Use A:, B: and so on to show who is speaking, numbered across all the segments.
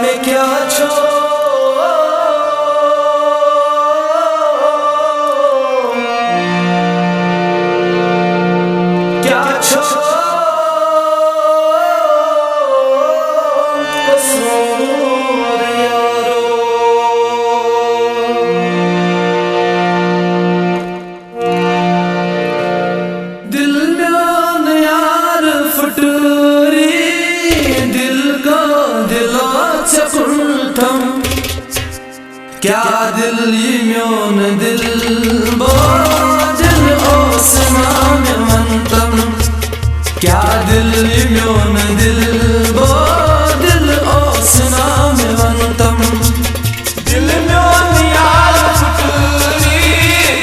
A: में क्या छो क्या छो कसूर यारो दिल में यार फटरी दिल का दिला चकुलथम क्या दिल म्योन दिल बो दिल ओसना में मंतम क्या दिल म्योन दिल बो दिल ओसना में मंतम दिल म्योन यार फटरी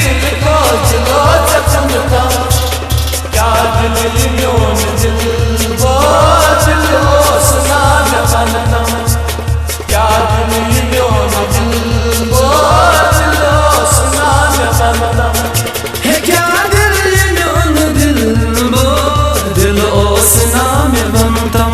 A: दिल को दिलो चकुलथम क्या दिल म्योन दिल बो दिल ओसना में मंतम क्या दिल म्योन दिल बो दिल ओसना में मंतम है क्या दिल म्योन दिल बो दिल ओसना में मंतम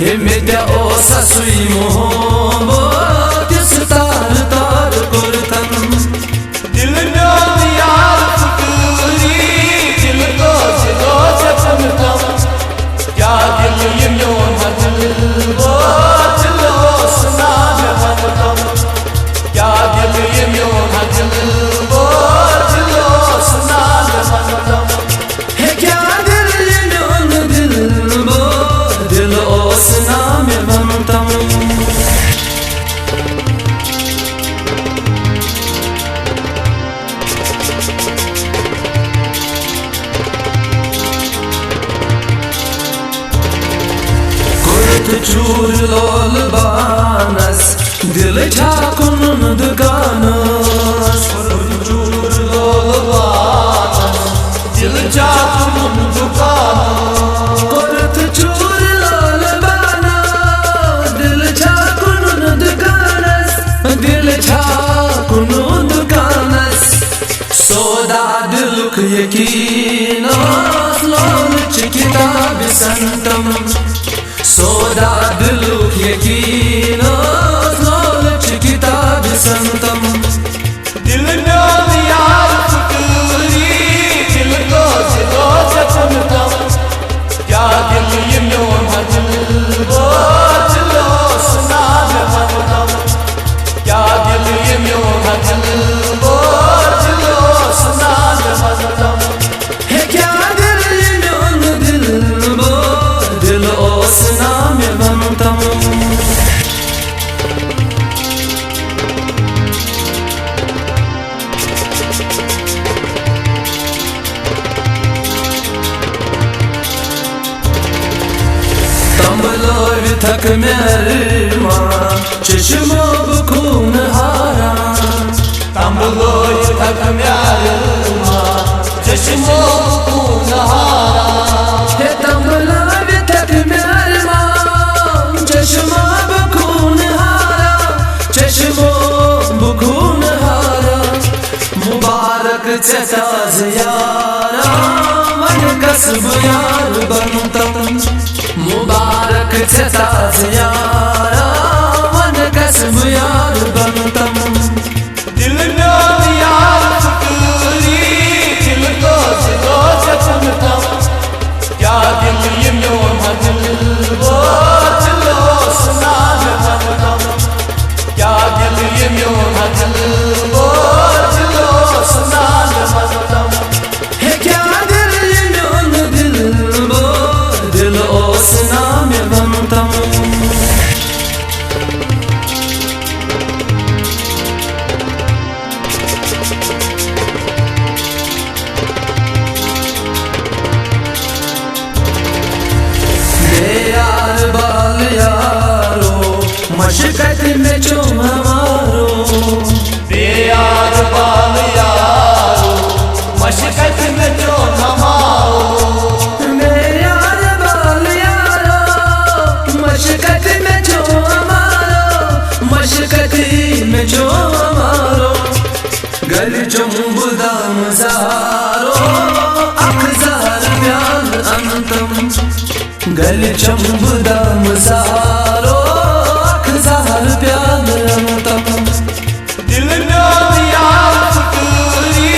A: मेरा ओसा सुई मोहब्बत सितार तार कुरतन दिल में यार फटरी दिल को दिलो चकुलथम क्या दिल म्योन दिल बो दिल ओसना में मंतम क्या दिल म्योन दिल बो दिल ओसना में मंतम है क्या दिल म्योन दिल बो दिल ओसना में मंतम कुर्त चूर लोल बानस दिल ठाकुन दुकानस कुर्त चूर लोल बानस दिल ठाकुन दुकानस कुर्त चूर सोदा दिलुक यकीनस लालच किताब संतम सोदा दिलुक यकीनस लालच किताब संतम दिल में यार फटरी दिल को दिलो चकुलथम क्या दिल म्योन दिल बो दिल ओसना में मंतम क्या दिल म्योन दिल बो दिल ओसना में मंतम है क्या दिल म्योन दिल बो दिल ओसना में मंतम थक मेरमा चश्मो बखून हारा तंबलो थक मेरमा चश्मो बखून हारा हे तंबला थक मेरमा चश्मो बखून हारा चश्मो बखून हारा मुबारक चताज यारा मन कसब यार बनतम मुबारक चताज यारा मन कसब यार बनतम दिल में यार फटरी दिल को दिलो चकुलथम क्या दिल म्योन दिल बो दिल ओसना में मंतम क्या दिल म्योन दिल बो दिल ओसना में मंतम है क्या दिल म्योन दिल बो दिल ओसना में मंतम दिल चंबुदा मजारो अखजार प्याल तम दिल में यार फुकरी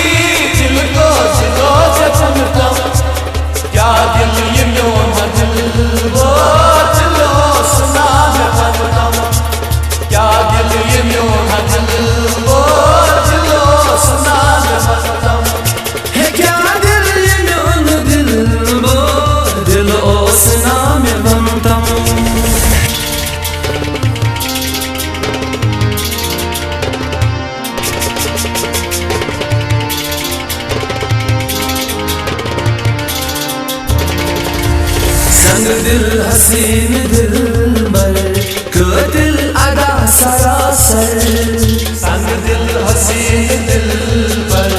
A: दिल को जिलो चमकता क्या दिल ये म्यों दिल वो दिलो सुना में बनता क्या दिल ये म्यों दिल वो दिलो सुना में बनता है क्या दिल ये म्यों दिल वो दिलो सुना में बनता संग दिल हसीन दिल बर को दिल अदा सरासर संग दिल हसीन दिल बर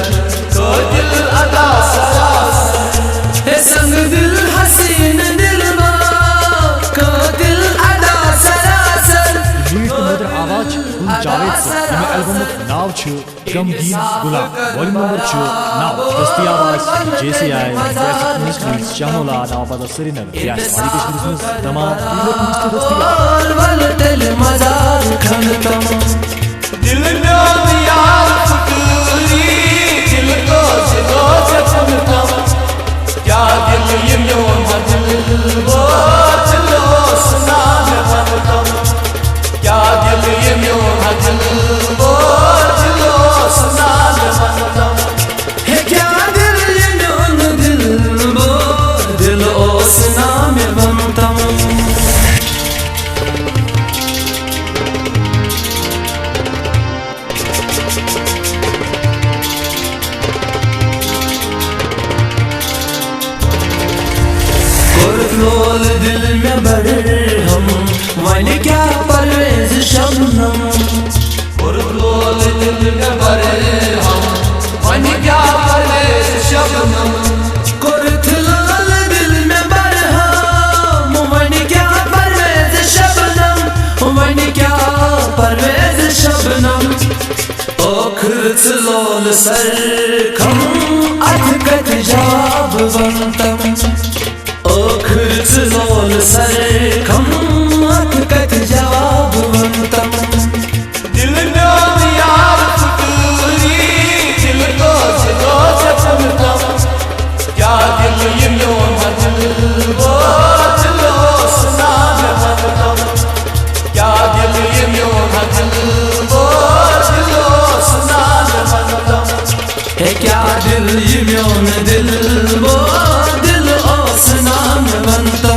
A: को दिल अदा सरासर है संग दिल हसीन दिल बर को दिल अदा सरासर
B: मधुर आवाज उन जावेद से यह एल्बम नाव छु गमगीन गुलाब वॉल्यूम नंबर छु नाव दस्ती आवाज JCI Ministries Shamola नाव पद श्रीनगर यस वाली किस्म तमाम
A: और वल दिल मजार खनतम दिल में यार फुकरी दिल को जिलो चमकता क्या दिल ये म्यों दिल वो दिलो सुना में बनता क्या दिल ये म्यों दिल वो दिलो सुना में बनता है क्या दिल ये म्यों दिल वो दिलो सुना में बनता कुर्रोल दिल में बड़े हम वन क्या परवेज शबनम कुर्रोल दिल में बड़े हम वन क्या परवेज शबनम कुर्रोल दिल में बड़े हम वन क्या परवेज शबनम वन क्या परवेज शबनम ओ कुर्रोल सर खम अधकत जाब बनतम खुर्चलोल सर खम अधकत जवाब बनतम दिल में यार फुकरी दिल को जिलो चमकता क्या दिल ये म्यों दिल वो दिलो सुना में बनता क्या दिल ये म्यों दिल वो दिलो सुना में बनता है क्या दिल ये म्यों दिल वो दिल सुना में बनता